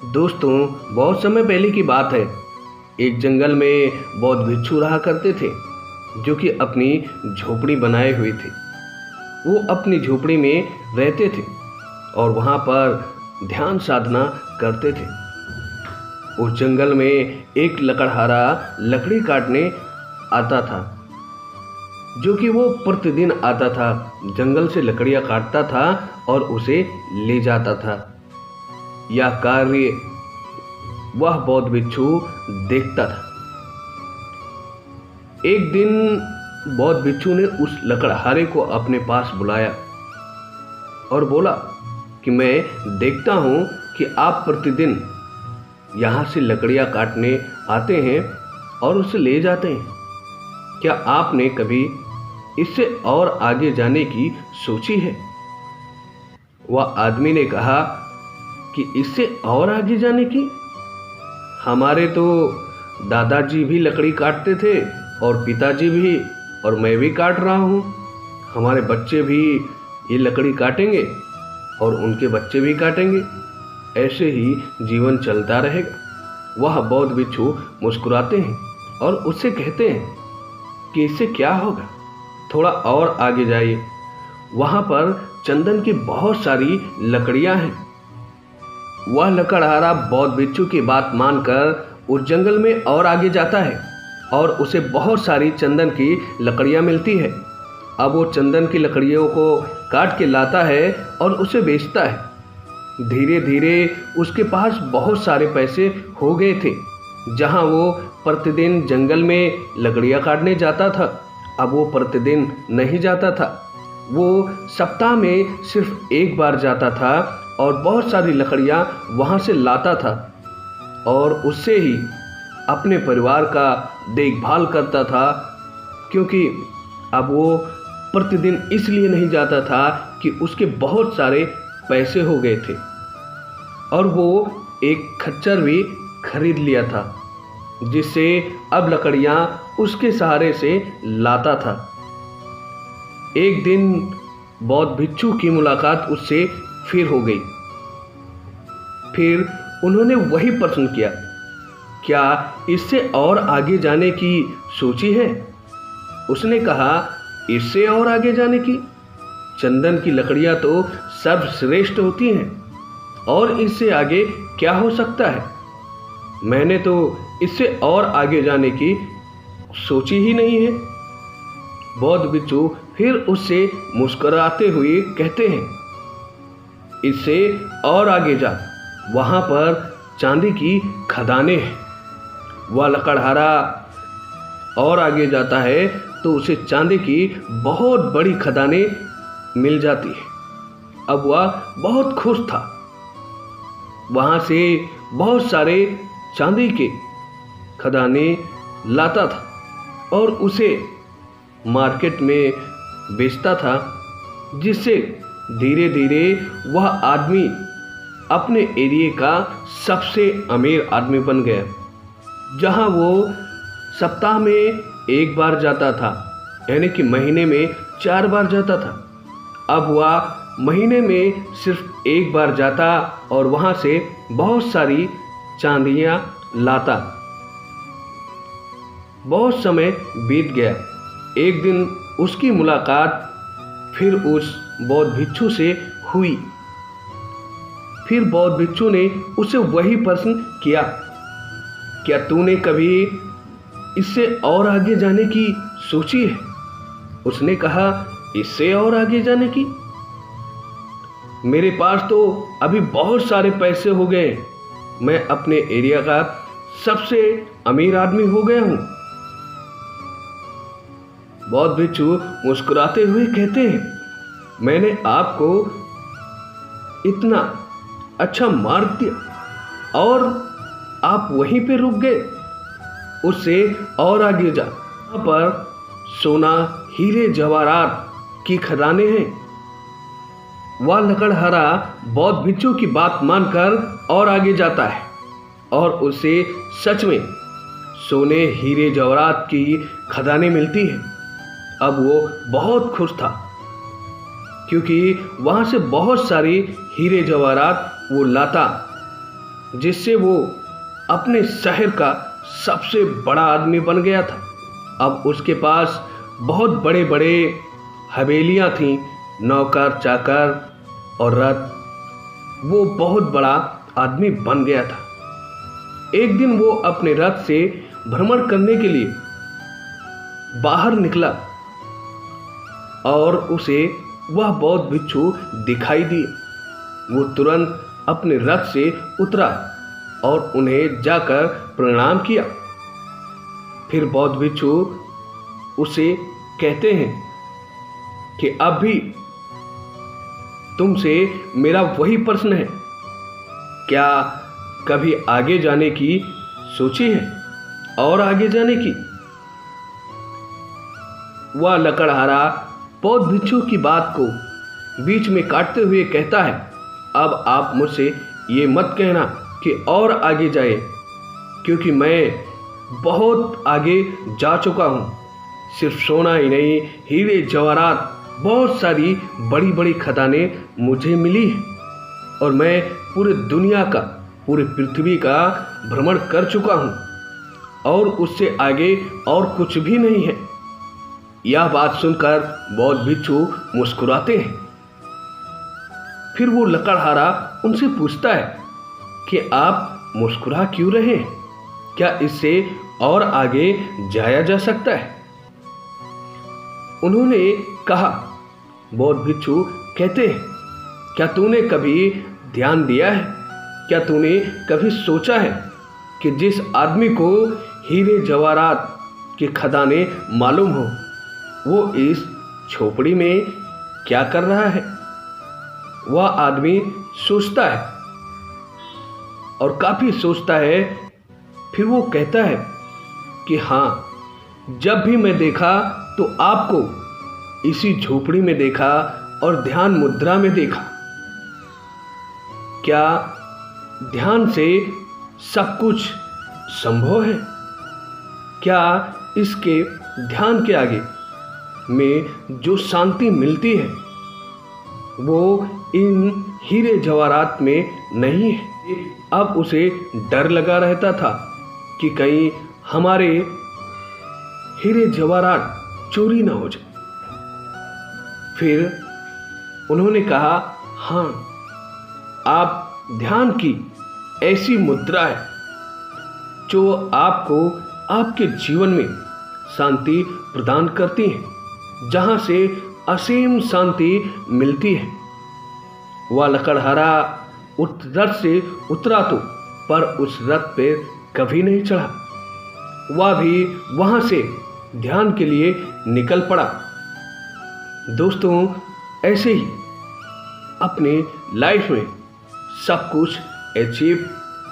दोस्तों, बहुत समय पहले की बात है। एक जंगल में बहुत भिक्षु रहा करते थे जो कि अपनी झोपड़ी बनाए हुए थे। वो अपनी झोपड़ी में रहते थे और वहाँ पर ध्यान साधना करते थे। उस जंगल में एक लकड़हारा लकड़ी काटने आता था, जो कि वो प्रतिदिन आता था, जंगल से लकड़ियाँ काटता था और उसे ले जाता था। यह कार्य वह बौद्ध भिक्षु देखता था। एक दिन बौद्ध भिक्षु ने उस लकड़हारे को अपने पास बुलाया और बोला कि मैं देखता हूं कि आप प्रतिदिन यहाँ से लकड़ियाँ काटने आते हैं और उसे ले जाते हैं। क्या आपने कभी इससे और आगे जाने की सोची है? वह आदमी ने कहा कि इससे और आगे जाने की? हमारे तो दादाजी भी लकड़ी काटते थे और पिताजी भी, और मैं भी काट रहा हूँ। हमारे बच्चे भी ये लकड़ी काटेंगे और उनके बच्चे भी काटेंगे। ऐसे ही जीवन चलता रहेगा। वह बौद्ध भिक्षु मुस्कुराते हैं और उससे कहते हैं कि इससे क्या होगा, थोड़ा और आगे जाइए। वहाँ पर चंदन की बहुत सारी लकड़ियाँ हैं। वह लकड़हारा बौद्ध भिक्षु की बात मानकर उस जंगल में और आगे जाता है और उसे बहुत सारी चंदन की लकड़ियाँ मिलती है। अब वो चंदन की लकड़ियों को काट के लाता है और उसे बेचता है। धीरे धीरे उसके पास बहुत सारे पैसे हो गए थे। जहाँ वो प्रतिदिन जंगल में लकड़ियाँ काटने जाता था, अब वो प्रतिदिन नहीं जाता था। वो सप्ताह में सिर्फ एक बार जाता था और बहुत सारी लकड़ियाँ वहाँ से लाता था और उससे ही अपने परिवार का देखभाल करता था, क्योंकि अब वो प्रतिदिन इसलिए नहीं जाता था कि उसके बहुत सारे पैसे हो गए थे और वो एक खच्चर भी खरीद लिया था, जिससे अब लकड़ियाँ उसके सहारे से लाता था। एक दिन बौद्ध भिक्षु की मुलाकात उससे फिर हो गई। फिर उन्होंने वही प्रश्न किया, क्या इससे और आगे जाने की सोची है? उसने कहा, इससे और आगे जाने की? चंदन की लकड़ियां तो सर्वश्रेष्ठ होती हैं और इससे आगे क्या हो सकता है? मैंने तो इससे और आगे जाने की सोची ही नहीं है। बौद्ध भिक्षु फिर उससे मुस्कुराते हुए कहते हैं, इससे और आगे जा, वहाँ पर चांदी की खदानें हैं। वह लकड़हारा और आगे जाता है तो उसे चांदी की बहुत बड़ी खदानें मिल जाती है। अब वह बहुत खुश था। वहाँ से बहुत सारे चांदी के खदानें लाता था और उसे मार्केट में बेचता था, जिससे धीरे धीरे वह आदमी अपने एरिया का सबसे अमीर आदमी बन गया। जहां वो सप्ताह में एक बार जाता था, यानी कि महीने में 4 बार जाता था, अब वह महीने में सिर्फ एक बार जाता और वहां से बहुत सारी चांदियां लाता। बहुत समय बीत गया। एक दिन उसकी मुलाकात फिर उस बौद्ध भिक्षु से हुई। फिर बौद्ध भिक्षु ने उसे वही प्रश्न किया, क्या तूने कभी इससे और आगे जाने की सोची है? उसने कहा, इससे और आगे जाने की? मेरे पास तो अभी बहुत सारे पैसे हो गए। मैं अपने एरिया का सबसे अमीर आदमी हो गया हूँ। बौद्ध भिक्षु मुस्कुराते हुए कहते हैं, मैंने आपको इतना अच्छा मार्ग दिया और आप वहीं पे रुक गए। उससे और आगे जा, वहाँ पर सोना, हीरे जवाहरात की खदानें हैं। वह लकड़हारा बौद्ध भिक्षु की बात मानकर और आगे जाता है और उसे सच में सोने, हीरे जवाहरात की खदानें मिलती हैं। अब वो बहुत खुश था, क्योंकि वहाँ से बहुत सारी हीरे जवाहरात वो लाता। जिससे वो अपने शहर का सबसे बड़ा आदमी बन गया था। अब उसके पास बहुत बड़े बड़े हवेलियां थीं, नौकर चाकर और रथ। वो बहुत बड़ा आदमी बन गया था। एक दिन वो अपने रथ से भ्रमण करने के लिए बाहर निकला और उसे वह बौद्ध भिक्षु दिखाई दिए। वो तुरंत अपने रथ से उतरा और उन्हें जाकर प्रणाम किया। फिर बौद्ध भिक्षु उसे कहते हैं कि अब भी तुमसे मेरा वही प्रश्न है, क्या कभी आगे जाने की सोची है और आगे जाने की? वह लकड़हारा बौद्ध भिक्षु की बात को बीच में काटते हुए कहता है, अब आप मुझसे ये मत कहना कि और आगे जाए, क्योंकि मैं बहुत आगे जा चुका हूँ। सिर्फ सोना ही नहीं, हीरे जवाहरात, बहुत सारी बड़ी बड़ी खदानें मुझे मिली हैं और मैं पूरी दुनिया का, पूरी पृथ्वी का भ्रमण कर चुका हूँ और उससे आगे और कुछ भी नहीं है। यह बात सुनकर बौद्ध भिक्षु मुस्कुराते हैं। फिर वो लकड़हारा उनसे पूछता है कि आप मुस्कुरा क्यों रहे हैं? क्या इससे और आगे जाया जा सकता है? उन्होंने कहा, बौद्ध भिक्षु कहते हैं, क्या तूने कभी ध्यान दिया है? क्या तूने कभी सोचा है कि जिस आदमी को हीरे जवाहरात के खदाने मालूम हो, वो इस झोपड़ी में क्या कर रहा है? वह आदमी सोचता है और काफी सोचता है। फिर वो कहता है कि हाँ, जब भी मैं देखा तो आपको इसी झोपड़ी में देखा और ध्यान मुद्रा में देखा। क्या ध्यान से सब कुछ संभव है? क्या इसके ध्यान के आगे में जो शांति मिलती है वो इन हीरे जवाहरात में नहीं है? अब उसे डर लगा रहता था कि कहीं हमारे हीरे जवाहरात चोरी ना हो जाए। फिर उन्होंने कहा, हाँ, आप ध्यान की ऐसी मुद्रा है जो आपको आपके जीवन में शांति प्रदान करती है, जहाँ से असीम शांति मिलती है। वह लकड़हारा उस रथ से उतरा तो, पर उस रथ पे कभी नहीं चढ़ा। वह भी वहाँ से ध्यान के लिए निकल पड़ा। दोस्तों, ऐसे ही अपने लाइफ में सब कुछ अचीव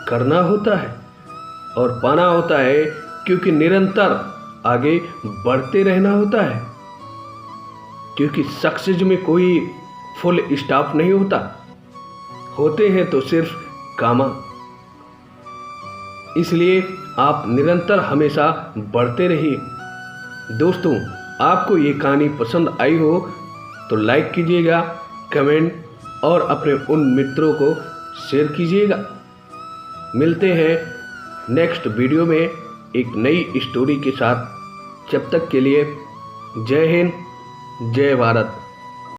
करना होता है और पाना होता है, क्योंकि निरंतर आगे बढ़ते रहना होता है। क्योंकि सक्सेस में कोई फुल स्टॉप नहीं होता, होते हैं तो सिर्फ कामा। इसलिए आप निरंतर हमेशा बढ़ते रहिए। दोस्तों, आपको ये कहानी पसंद आई हो तो लाइक कीजिएगा, कमेंट और अपने उन मित्रों को शेयर कीजिएगा। मिलते हैं नेक्स्ट वीडियो में एक नई स्टोरी के साथ। जब तक के लिए जय हिंद, जय भारत।